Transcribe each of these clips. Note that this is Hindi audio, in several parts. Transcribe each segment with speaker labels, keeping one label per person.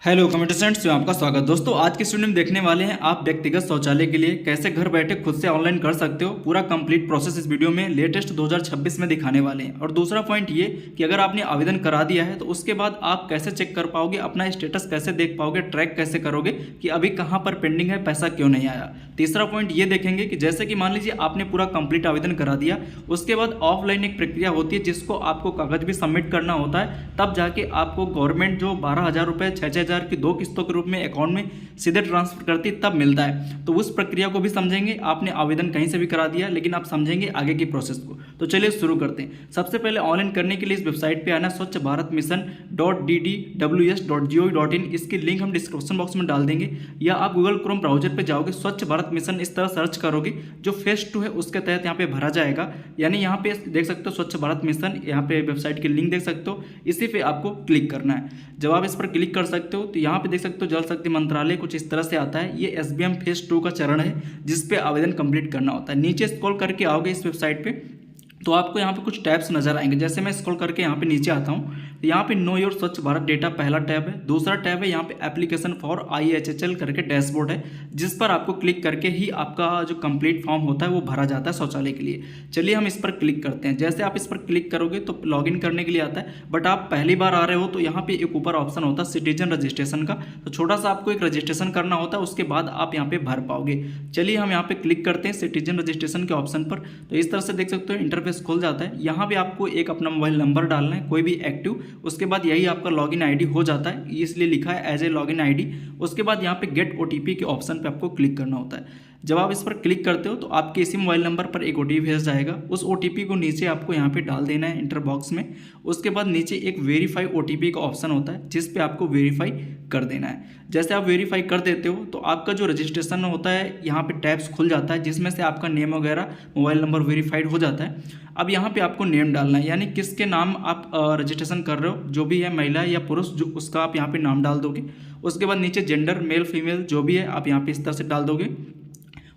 Speaker 1: हेलो कमेंटेंट्स में आपका स्वागत। दोस्तों आज की वीडियो में देखने वाले हैं आप व्यक्तिगत शौचालय के लिए कैसे घर बैठे खुद से ऑनलाइन कर सकते हो। पूरा कंप्लीट प्रोसेस इस वीडियो में लेटेस्ट 2026 में दिखाने वाले हैं। और दूसरा पॉइंट ये कि अगर आपने आवेदन करा दिया है तो उसके बाद आप कैसे चेक कर पाओगे, अपना स्टेटस कैसे देख पाओगे, ट्रैक कैसे करोगे कि अभी कहाँ पर पेंडिंग है, पैसा क्यों नहीं आया। तीसरा पॉइंट ये देखेंगे कि जैसे कि मान लीजिए आपने पूरा कंप्लीट आवेदन करा दिया, उसके बाद ऑफलाइन एक प्रक्रिया होती है जिसको आपको कागज भी सबमिट करना होता है, तब जाके आपको गवर्नमेंट जो 12,000 रुपये 6,000 की 2 किस्तों के रूप में अकाउंट में सीधे ट्रांसफर करती तब मिलता है। तो उस प्रक्रिया को भी समझेंगे। आपने आवेदन कहीं से भी करा दिया लेकिन आप समझेंगे आगे की प्रोसेस को। तो चलिए शुरू करते हैं। सबसे पहले ऑनलाइन करने के लिए इस वेबसाइट पे आना स्वच्छ भारत मिशन .ddws.gov.in। इसकी लिंक हम डिस्क्रिप्शन बॉक्स में डाल देंगे, या आप गूगल क्रोम ब्राउजर पे जाओगे, स्वच्छ भारत मिशन इस तरह सर्च करोगे, जो फेज 2 है उसके तहत यहाँ पे भरा जाएगा। यानी यहाँ पे देख सकते हो स्वच्छ भारत मिशन, यहाँ पे वेबसाइट की लिंक देख सकते हो, इसी पे आपको क्लिक करना है। जब आप इस पर क्लिक कर सकते हो तो यहाँ पे देख सकते हो जल शक्ति मंत्रालय कुछ इस तरह से आता है। ये SBM फेज 2 का चरण है जिस पे आवेदन कंप्लीट करना होता है। नीचे स्क्रॉल करके आओगे इस वेबसाइट पे तो आपको यहाँ पे कुछ टैब्स नजर आएंगे। जैसे मैं स्क्रॉल करके यहाँ पे नीचे आता हूँ तो यहाँ पे नो योर स्वच्छ भारत डेटा पहला टैब है। दूसरा टैब है यहाँ पे एप्लीकेशन फॉर IHHL करके डैशबोर्ड है, जिस पर आपको क्लिक करके ही आपका जो कंप्लीट फॉर्म होता है वो भरा जाता है शौचालय के लिए। चलिए हम इस पर क्लिक करते हैं। जैसे आप इस पर क्लिक करोगे तो लॉगिन करने के लिए आता है, बट आप पहली बार आ रहे हो तो यहाँ पे एक ऊपर ऑप्शन होता है सिटीजन रजिस्ट्रेशन का, तो छोटा सा आपको एक रजिस्ट्रेशन करना होता है, उसके बाद आप यहाँ पे भर पाओगे। चलिए हम यहाँ पे क्लिक करते हैं सिटीजन रजिस्ट्रेशन के ऑप्शन पर। तो इस तरह से देख सकते हो इंटरफेस खुल जाता है। यहाँ पे आपको एक अपना मोबाइल नंबर डालना है, कोई भी एक्टिव, उसके बाद यही आपका लॉगिन आईडी हो जाता है, इसलिए लिखा है एज ए लॉगिन आईडी। उसके बाद यहाँ पे गेट OTP के ऑप्शन पे आपको क्लिक करना होता है। जब आप इस पर क्लिक करते हो तो आपके इसी मोबाइल नंबर पर एक OTP भेज जाएगा। उस OTP को नीचे आपको यहाँ पे डाल देना है इंटर बॉक्स में। उसके बाद नीचे एक वेरीफाई OTP का ऑप्शन होता है जिस पे आपको वेरीफाई कर देना है। जैसे आप वेरीफाई कर देते हो तो आपका जो रजिस्ट्रेशन होता है यहाँ पे टैब्स खुल जाता है, जिसमें से आपका नेम वगैरह मोबाइल नंबर वेरीफाइड हो जाता है। अब यहाँ पे आपको नेम डालना है, यानी किसके नाम आप रजिस्ट्रेशन कर रहे हो, जो भी है महिला या पुरुष, जो उसका आप यहाँ पे नाम डाल दोगे। उसके बाद नीचे जेंडर मेल फीमेल जो भी है आप यहाँ पे इस तरह से डाल दोगे।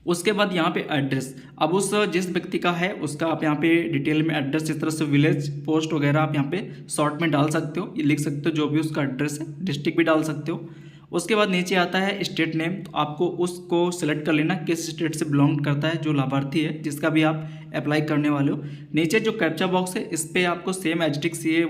Speaker 1: उसके बाद यहाँ पे एड्रेस, अब उस जिस व्यक्ति का है उसका आप यहाँ पे डिटेल में एड्रेस, इस तरह से विलेज पोस्ट वगैरह आप यहाँ पे शॉर्ट में डाल सकते हो, ये लिख सकते हो जो भी उसका एड्रेस है, डिस्ट्रिक्ट भी डाल सकते हो। उसके बाद नीचे आता है स्टेट नेम, तो आपको उसको सिलेक्ट कर लेना किस स्टेट से बिलोंग करता है जो लाभार्थी है जिसका भी आप अप्लाई करने वाले हो। नीचे जो कैप्चा बॉक्स है इस पर आपको सेम एच ये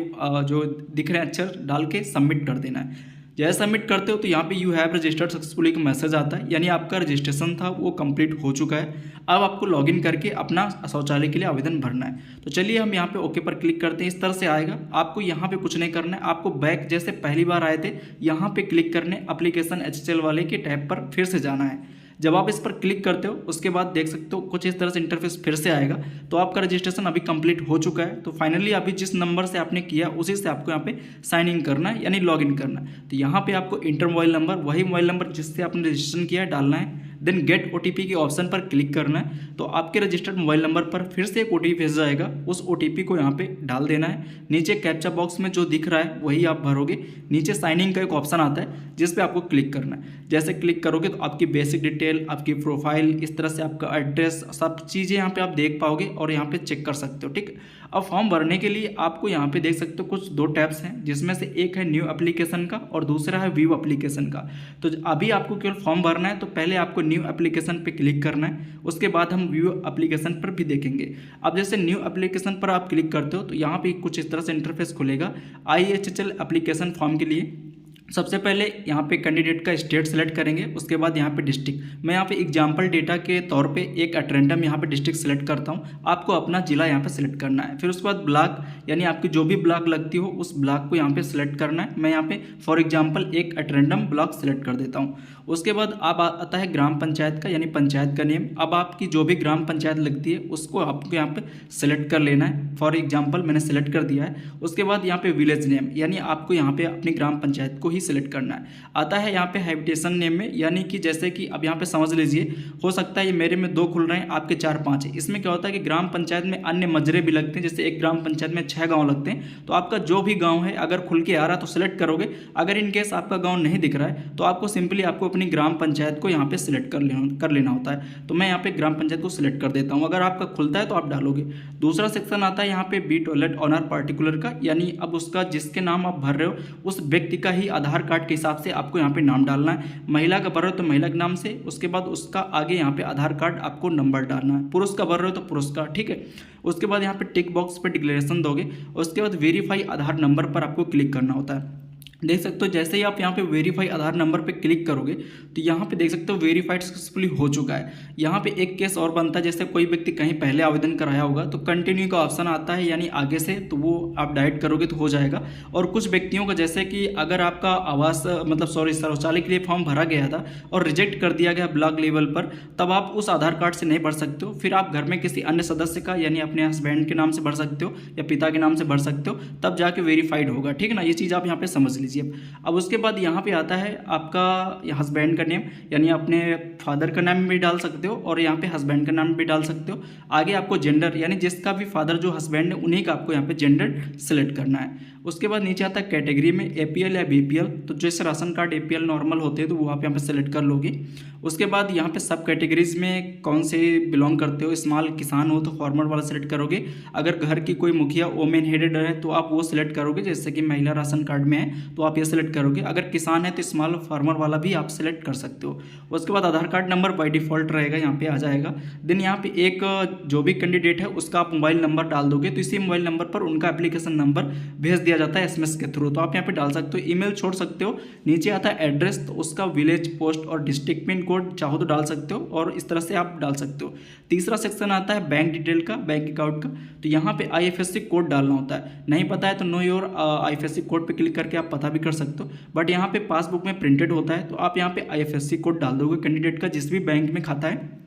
Speaker 1: जो दिख रहे हैं अक्षर डाल के सबमिट कर देना है। जैसे सबमिट करते हो तो यहाँ पे यू हैव रजिस्टर्ड सक्सेसफुली का मैसेज आता है, यानी आपका रजिस्ट्रेशन था वो कंप्लीट हो चुका है। अब आपको लॉगिन करके अपना शौचालय के लिए आवेदन भरना है। तो चलिए हम यहाँ पे ओके पर क्लिक करते हैं। इस तरह से आएगा। आपको यहाँ पे कुछ नहीं करना है, आपको बैक जैसे पहली बार आए थे यहाँ पे क्लिक करने एप्लीकेशन HHL वाले के टैब पर फिर से जाना है। जब आप इस पर क्लिक करते हो उसके बाद देख सकते हो कुछ इस तरह से इंटरफेस फिर से आएगा। तो आपका रजिस्ट्रेशन अभी कंप्लीट हो चुका है। तो फाइनली अभी जिस नंबर से आपने किया उसी से आपको यहाँ पे साइन इन करना है, यानी लॉगिन करना है। तो यहाँ पे आपको इंटर मोबाइल नंबर, वही मोबाइल नंबर जिससे आपने रजिस्ट्रेशन किया है, डालना है। देन गेट OTP के ऑप्शन पर क्लिक करना है। तो आपके रजिस्टर्ड मोबाइल नंबर पर फिर से एक OTP भेज जाएगा, उस OTP को यहाँ पे डाल देना है। नीचे कैप्चा बॉक्स में जो दिख रहा है वही आप भरोगे। नीचे साइन इन का एक ऑप्शन आता है जिस पे आपको क्लिक करना है। जैसे क्लिक करोगे तो आपकी बेसिक डिटेल, आपकी प्रोफाइल, इस तरह से आपका एड्रेस, सब चीज़ें यहाँ पे आप देख पाओगे और यहाँ पे चेक कर सकते हो। ठीक, अब फॉर्म भरने के लिए आपको यहाँ पे देख सकते हो कुछ 2 टैब्स हैं, जिसमें से एक है न्यू एप्लीकेशन का और दूसरा है व्यू एप्लीकेशन का। तो अभी आपको केवल फॉर्म भरना है तो पहले आपको न्यू एप्लीकेशन पे क्लिक करना है, उसके बाद हम व्यू एप्लीकेशन पर भी देखेंगे। अब जैसे न्यू एप्लीकेशन पर आप क्लिक करते हो तो यहाँ पे कुछ इस तरह से इंटरफेस खुलेगा IHHL एप्लीकेशन फॉर्म के लिए। सबसे पहले यहाँ पे कैंडिडेट का स्टेट सेलेक्ट करेंगे, उसके बाद यहाँ पे डिस्ट्रिक्ट। मैं यहाँ पे एग्जांपल डेटा के तौर पे एक रैंडम यहाँ पे डिस्ट्रिक्ट सेलेक्ट करता हूँ। आपको अपना जिला यहाँ पे सिलेक्ट करना है। फिर उसके बाद ब्लॉक, यानी आपकी जो भी ब्लॉक लगती हो उस ब्लॉक को यहाँ पे सिलेक्ट करना है। मैं यहाँ पे फॉर एग्जाम्पल एक रैंडम ब्लॉक सेलेक्ट कर देता हूँ। उसके बाद अब आता है ग्राम पंचायत का, यानी पंचायत का नेम। अब आपकी जो भी ग्राम पंचायत लगती है उसको आपको यहाँ पे सिलेक्ट कर लेना है। फॉर एग्जाम्पल मैंने सेलेक्ट कर दिया है। उसके बाद यहाँ पे विलेज नेम, यानी आपको यहाँ पे अपनी ग्राम पंचायत को ही सिलेक्ट करना है। आता है यहाँ पे हैबिटेशन नेम में, यानी कि जैसे कि अब यहाँ पे समझ लीजिए, हो सकता है ये मेरे में 2 खुल रहे हैं, आपके 4-5 है। इसमें क्या होता है कि ग्राम पंचायत में अन्य मजरे भी लगते हैं, जैसे एक ग्राम पंचायत में 6 गाँव लगते हैं। तो आपका जो भी गाँव है अगर खुल के आ रहा है तो सिलेक्ट करोगे। अगर इनकेस आपका गाँव नहीं दिख रहा है तो आपको सिंपली आपको अपनी ग्राम पंचायत को यहाँ पे सिलेक्ट कर लेना होता है। तो मैं यहाँ पे ग्राम पंचायत को सिलेक्ट कर देता हूँ। अगर आपका खुलता है तो आप डालोगे। दूसरा सेक्शन आता है यहाँ पे बी टॉयलेट ऑनर पार्टिकुलर का, यानी अब उसका जिसके नाम आप भर रहे हो उस व्यक्ति का ही आधार आधार कार्ड के हिसाब से आपको यहाँ पे नाम डालना है। महिला का भर रहे हो तो महिला के नाम से, उसके बाद उसका आगे यहाँ पे आधार कार्ड आपको नंबर डालना है। पुरुष का भर रहे हो तो पुरुष का, ठीक है। उसके बाद यहाँ पे टिक बॉक्स पे डिक्लेरेशन दोगे, उसके बाद वेरीफाई आधार नंबर पर आपको क्लिक करना होता है। देख सकते हो जैसे ही आप यहाँ पे वेरीफाई आधार नंबर पे क्लिक करोगे तो यहाँ पे देख सकते हो वेरीफाइड सक्सेसफुली हो चुका है। यहाँ पे एक केस और बनता है, जैसे कोई व्यक्ति कहीं पहले आवेदन कराया होगा तो कंटिन्यू का ऑप्शन आता है, यानी आगे से, तो वो आप डायरेक्ट करोगे तो हो जाएगा। और कुछ व्यक्तियों का जैसे कि अगर आपका आवास मतलब शौचालय के लिए फॉर्म भरा गया था और रिजेक्ट कर दिया गया ब्लॉक लेवल पर, तब आप उस आधार कार्ड से नहीं भर सकते हो, फिर आप घर में किसी अन्य सदस्य का यानी अपने हस्बैंड के नाम से भर सकते हो या पिता के नाम से भर सकते हो, तब जाके वेरीफाइड होगा, ठीक है ना। ये चीज़ आप यहाँ पे समझ लीजिए। अब उसके बाद यहाँ पे आता है आपका हस्बैंड का नेम, यानी अपने फादर का नाम भी डाल सकते हो और यहाँ पे हस्बैंड का नाम भी डाल सकते हो। आगे आपको जेंडर, यानी जिसका भी फादर जो हस्बैंड है उन्हीं का आपको यहाँ पे जेंडर सेलेक्ट करना है। उसके बाद नीचे आता है कैटेगरी में APL या BPL, तो जैसे राशन कार्ड APL नॉर्मल होते हैं तो वो आप यहाँ पे सेलेक्ट कर लोगे। उसके बाद यहाँ पे सब कैटेगरीज में कौन से बिलोंग करते हो, स्मॉल किसान हो तो फार्मर वाला सेलेक्ट करोगे, अगर घर की कोई मुखिया वोमेन हेडेड है तो आप वो सिलेक्ट करोगे, जैसे कि महिला राशन कार्ड में है तो आप ये सिलेक्ट करोगे, अगर किसान है तो स्मॉल फार्मर वाला भी आप सिलेक्ट कर सकते हो। उसके बाद आधार कार्ड नंबर बाय डिफ़ॉल्ट रहेगा, यहाँ पे आ जाएगा। देन यहाँ पे एक जो भी कैंडिडेट है उसका आप मोबाइल नंबर डाल दोगे तो इसी मोबाइल नंबर पर उनका एप्लीकेशन नंबर भेज दिया जाता है SMS के थ्रू, तो आप यहाँ पे डाल सकते हो। ईमेल छोड़ सकते हो। नीचे आता है एड्रेस, तो उसका विलेज, पोस्ट और डिस्ट्रिक्ट पिन कोड चाहो तो डाल सकते हो और इस तरह से आप डाल सकते हो। तीसरा सेक्शन आता है बैंक डिटेल का, बैंक अकाउंट का, तो यहाँ पे IFSC कोड डालना होता है। नहीं पता है तो नो योर IFSC कोड पे क्लिक करके आप पता भी कर सकते हो, बट यहाँ पे पासबुक में प्रिंटेड होता है तो आप यहाँ पे IFSC कोड डाल दोगे कैंडिडेट का जिस भी बैंक में खाता है।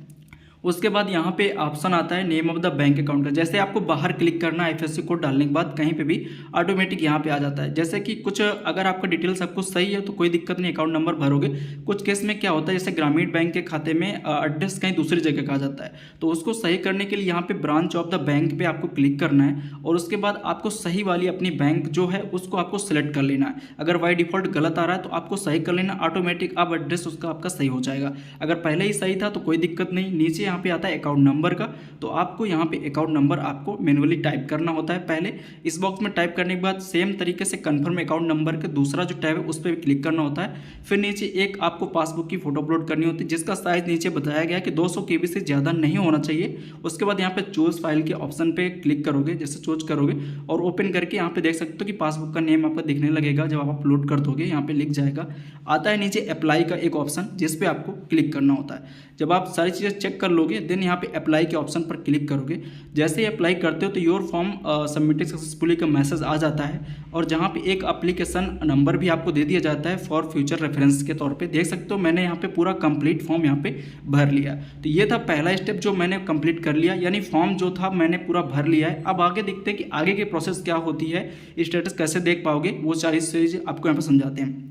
Speaker 1: उसके बाद यहाँ पे ऑप्शन आता है name of the bank account का, जैसे आपको बाहर क्लिक करना है IFSC कोड डालने के बाद कहीं पे भी ऑटोमेटिक यहाँ पे आ जाता है। जैसे कि कुछ अगर आपका डिटेल सब कुछ सही है तो कोई दिक्कत नहीं, अकाउंट नंबर भरोगे। कुछ केस में क्या होता है, जैसे ग्रामीण बैंक के खाते में एड्रेस कहीं दूसरी जगह का आ जाता है, तो उसको सही करने के लिए यहाँ पे ब्रांच ऑफ द बैंक पे आपको क्लिक करना है और उसके बाद आपको सही वाली अपनी बैंक जो है उसको आपको सेलेक्ट कर लेना है। अगर बाय डिफॉल्ट गलत आ रहा है तो आपको सही कर लेना, ऑटोमेटिक अब एड्रेस उसका आपका सही हो जाएगा। अगर पहले ही सही था तो कोई दिक्कत नहीं। नीचे यहाँ पे आता है अकाउंट नंबर का, तो आपको यहाँ पे अकाउंट नंबर आपको मैन्युअली टाइप करना होता है। पहले इस बॉक्स में टाइप करने के बाद सेम तरीके से कंफर्म अकाउंट नंबर के दूसरा जो टैब है उस पर क्लिक करना होता है। फिर नीचे एक आपको पासबुक की फोटो अपलोड करनी होती है जिसका साइज नीचे बताया गया है कि 200 KB से ज़्यादा नहीं होना चाहिए। उसके बाद यहाँ पे चूज फाइल के ऑप्शन पे क्लिक करोगे, जैसे चूज करोगे और ओपन करके यहाँ पे देख सकते हो कि पासबुक का नेम आपका दिखने लगेगा। जब आप अपलोड कर दोगे यहाँ पे लिख जाएगा। आता है नीचे अप्लाई का एक ऑप्शन जिस पे आपको क्लिक करना होता है। जब आप सारी चीज़ें चेक कर लोगे देन यहाँ पे अप्लाई के ऑप्शन पर क्लिक करोगे। जैसे ही अप्लाई करते हो तो योर फॉर्म सबमिटेड सक्सेसफुली का मैसेज आ जाता है और जहाँ पे एक एप्लीकेशन नंबर भी आपको दे दिया जाता है फॉर फ्यूचर रेफरेंस के तौर पे। देख सकते हो मैंने यहाँ पे पूरा कंप्लीट फॉर्म यहाँ पे भर लिया। तो ये था पहला स्टेप जो मैंने कंप्लीट कर लिया, यानी फॉर्म जो था मैंने पूरा भर लिया है। अब आगे देखते हैं कि आगे की प्रोसेस क्या होती है, स्टेटस कैसे देख पाओगे, वो सारी चीज़ आपको यहाँ पर समझाते हैं।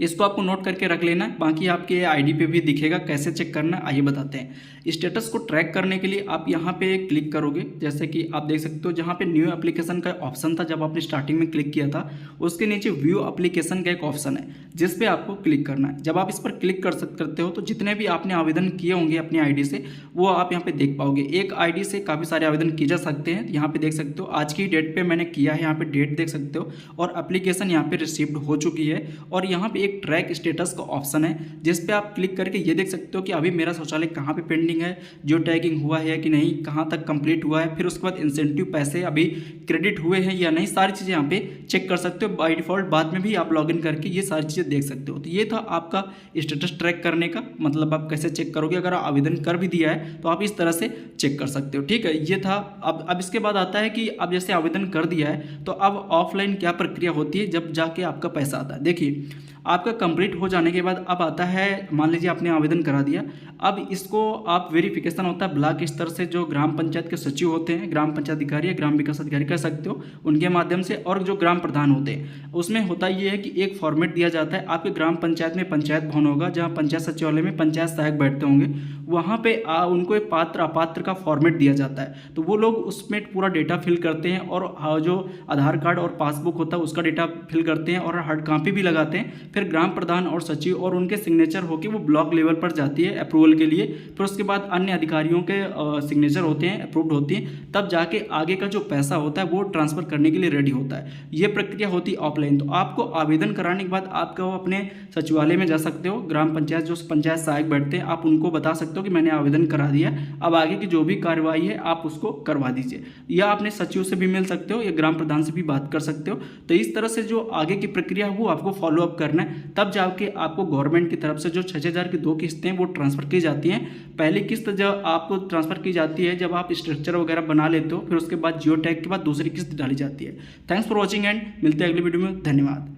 Speaker 1: इसको आपको नोट करके रख लेना है, बाकी आपके आईडी पे भी दिखेगा कैसे चेक करना। आइए बताते हैं। स्टेटस को ट्रैक करने के लिए आप यहाँ पे क्लिक करोगे, जैसे कि आप देख सकते हो जहाँ पे न्यू एप्लीकेशन का ऑप्शन था जब आपने स्टार्टिंग में क्लिक किया था, उसके नीचे व्यू एप्लीकेशन का एक ऑप्शन है जिस पे आपको क्लिक करना है। जब आप इस पर क्लिक करते हो तो जितने भी आपने आवेदन किए होंगे अपनी आईडी से वो आप यहाँ पे देख पाओगे। एक आईडी से काफ़ी सारे आवेदन किए जा सकते हैं। यहाँ पे देख सकते हो आज की डेट पे मैंने किया है, यहाँ पे डेट देख सकते हो और एप्लीकेशन यहाँ पे रिसीव्ड हो चुकी है। और यहाँ पे एक ट्रैक स्टेटस का ऑप्शन है जिस पे आप क्लिक करके ये देख सकते हो कि अभी मेरा शौचालय कहाँ पे पेंडिंग है, जो टैगिंग हुआ है कि नहीं, कहाँ तक कंप्लीट हुआ है, फिर उसके बाद इंसेंटिव पैसे अभी क्रेडिट हुए हैं या नहीं, सारी चीज़ें यहाँ पे चेक कर सकते हो। बाय डिफॉल्ट बाद में भी आप लॉगिन करके ये सारी चीज़ें देख सकते हो। तो ये था आपका स्टेटस ट्रैक करने का, मतलब आप कैसे चेक करोगे। अगर आवेदन कर भी दिया है तो आप इस तरह से चेक कर सकते हो, ठीक है। ये था। अब इसके बाद आता है कि अब जैसे आवेदन कर दिया है तो अब ऑफलाइन क्या प्रक्रिया होती है जब जाके आपका पैसा आता है। देखिए आपका कंप्लीट हो जाने के बाद अब आता है, मान लीजिए आपने आवेदन करा दिया, अब इसको आप वेरिफिकेशन होता है ब्लॉक स्तर से, जो ग्राम पंचायत के सचिव होते हैं, ग्राम पंचायत अधिकारी या ग्राम विकास अधिकारी कह सकते हो, उनके माध्यम से, और जो ग्राम प्रधान होते हैं उसमें होता ये है कि एक फॉर्मेट दिया जाता है। आपके ग्राम पंचायत में पंचायत भवन होगा जहाँ पंचायत सचिवालय में पंचायत सहायक बैठते होंगे, वहाँ पे उनको एक पात्र अपात्र का फॉर्मेट दिया जाता है। तो वो लोग उसमें पूरा डेटा फिल करते हैं और जो आधार कार्ड और पासबुक होता है उसका डेटा फिल करते हैं और हार्ड कॉपी भी लगाते हैं। फिर ग्राम प्रधान और सचिव और उनके सिग्नेचर होकर वो ब्लॉक लेवल पर जाती है अप्रूवल के लिए। फिर उसके बाद अन्य अधिकारियों के सिग्नेचर होते हैं, अप्रूव्ड होती हैं, तब जाके आगे का जो पैसा होता है वो ट्रांसफ़र करने के लिए रेडी होता है। ये प्रक्रिया होती है ऑफलाइन। तो आपको आवेदन कराने के बाद आपको अपने सचिवालय में जा सकते हो, ग्राम पंचायत जो पंचायत सहायक बैठते हैं, आप उनको बता सकते हो कि मैंने आवेदन करा दिया, अब आगे की जो भी कार्रवाई है आप उसको करवा दीजिए। या अपने सचिव से भी मिल सकते हो या ग्राम प्रधान से भी बात कर सकते हो। तो इस तरह से जो आगे की प्रक्रिया है वो आपको फॉलो अप करना है, तब जाके आपको गवर्नमेंट की तरफ से जो 6,000 की 2 किस्तें वो ट्रांसफ़र की जाती हैं। पहली किस्त जब आपको ट्रांसफ़र की जाती है जब आप स्ट्रक्चर वगैरह बना लेते हो, फिर उसके बाद जियो टैग के बाद दूसरी किस्त डाली जाती है। थैंक्स फॉर वॉचिंग एंड मिलते हैं अगली वीडियो में। धन्यवाद।